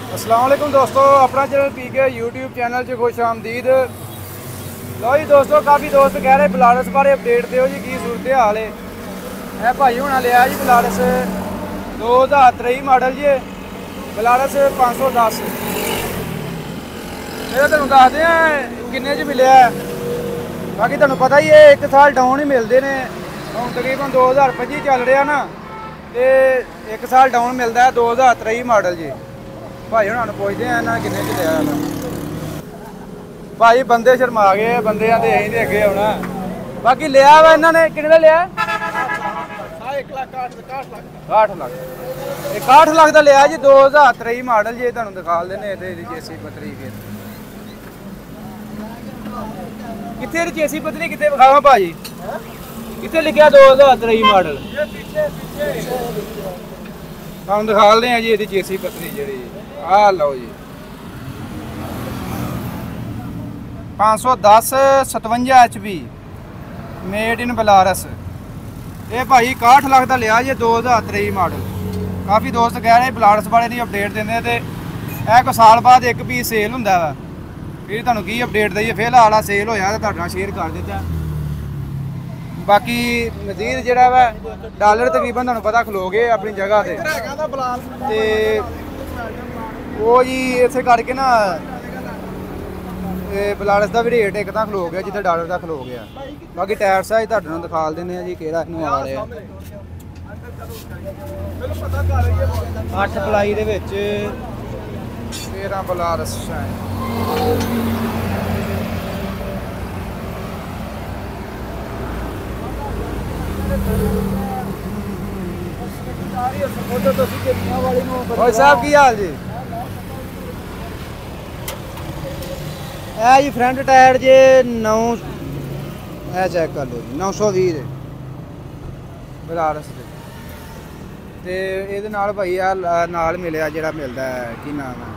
अस्सलाम वालेकुम दोस्तों, अपना चैनल पीके यूट्यूब चैनल च खुश आमदीद। लो जी दोस्तों, काफ़ी दोस्त कह रहे बलारस बारे अपडेट दो जी, की सूरत हाल है। यह भाई होना लिया जी बलारस 2023 मॉडल जी, बलारस 510। मेरे तुम दसते हैं किन्ने च मिले। बाकी तुम पता ही है, 1 साल डाउन ही मिलते हैं। हम तकरीबन 2025 चल रहा ना, तो 1 साल डाउन मिलता है 2023 मॉडल जी। भाई हुणां नूं पुछदे आ इन्हां किन्ने च लिया भाई। बंदे शर्मा गए, बंदे आंदे असीं ते अगे आउणा। बाकी लिया वा इन्हां ने किन्ने दा लिया? 61 ਲੱਖ। 61 ਲੱਖ ਦਾ ਲਿਆ ਜੀ, 2023 ਮਾਡਲ ਜੀ। ਤੁਹਾਨੂੰ ਦਿਖਾ ਦਿੰਦੇ ਇੱਥੇ ਇਹਦੀ ਜੇਸੀ ਪੱਤਰੀ ਕਿੱਥੇ ਇਹਦੀ ਜੇਸੀ ਪੱਤਰੀ ਕਿੱਥੇ ਵਿਖਾਵਾਂ ਭਾਜੀ? ਕਿੱਥੇ ਲਿਖਿਆ 2023 ਮਾਡਲ? ਤੁਹਾਨੂੰ ਦਿਖਾ ਦਿੰਦੇ ਆ ਜੀ ਇਹਦੀ ਜੇਸੀ ਪੱਤਰੀ ਜਿਹੜੀ। ਆਹ ਲਓ ਜੀ, 510 57 HP ਮੇਡ ਇਨ ਬਲਾਰਸ। ਇਹ ਭਾਈ 61 ਲੱਖ ਦਾ ਲਿਆ ਜੀ, 2023 ਮਾਡਲ। ਕਾਫੀ ਦੋਸਤ ਕਹਿ ਰਹੇ ਬਲਾਰਸ ਵਾਲੇ ਦੀ ਅਪਡੇਟ ਦਿੰਦੇ, ਤੇ ਇਹ ਕੋਈ ਸਾਲ ਬਾਅਦ ਇੱਕ ਪੀਸ ਸੇਲ ਹੁੰਦਾ ਵਾ। ਫਿਰ ਤੁਹਾਨੂੰ ਕੀ ਅਪਡੇਟ ਦਈਏ, ਫਿਲਹਾਲ ਆ ਸੇਲ ਹੋਇਆ ਤਾਂ ਤੁਹਾਡੇ ਨਾਲ ਸ਼ੇਅਰ ਕਰ ਦਿੱਤਾ। ਬਾਕੀ ਮਜ਼ੀਦ ਜਿਹੜਾ ਵਾ ਡਾਲਰ ਤਕਰੀਬਨ ਤੁਹਾਨੂੰ ਪਤਾ ਖਲੋ ਗਏ ਆਪਣੀ ਜਗ੍ਹਾ ਤੇ ਉਹ ਜੀ ਇਸੇ ਕਰਕੇ ਨਾ ਬਲਾਰਸ ਦਾ ਵੀ ਰੇਟ ਇੱਕ ਤਾਂ ਖਲੋ ਗਿਆ ਜਿੱਥੇ ਡਾਲਰ ਦਾ ਖਲੋ ਗਿਆ। ਬਾਕੀ ਟਾਇਰ ਸਾਈਜ਼ ਤੁਹਾਡੇ ਨੂੰ ਦਿਖਾ ਦਿੰਦੇ ਆ ਜੀ, ਕਿਹੜਾ ਇਹਨੂੰ ਆ ਰਿਹਾ 8 ਪਲਾਈ ਦੇ ਵਿੱਚ 13 ਬਲਾਰਸ ਸ਼ਾਇਦ। भाई साहब की हाल जी? जी फ्रंट टायर जे 9 चेक कर लो जी, 920 बलारस ते ਇਹਦੇ ਨਾਲ ਭਾਈ ਆ ਨਾਲ ਮਿਲਿਆ ਜਿਹੜਾ ਮਿਲਦਾ ਕੀ ਨਾਮ ਹੈ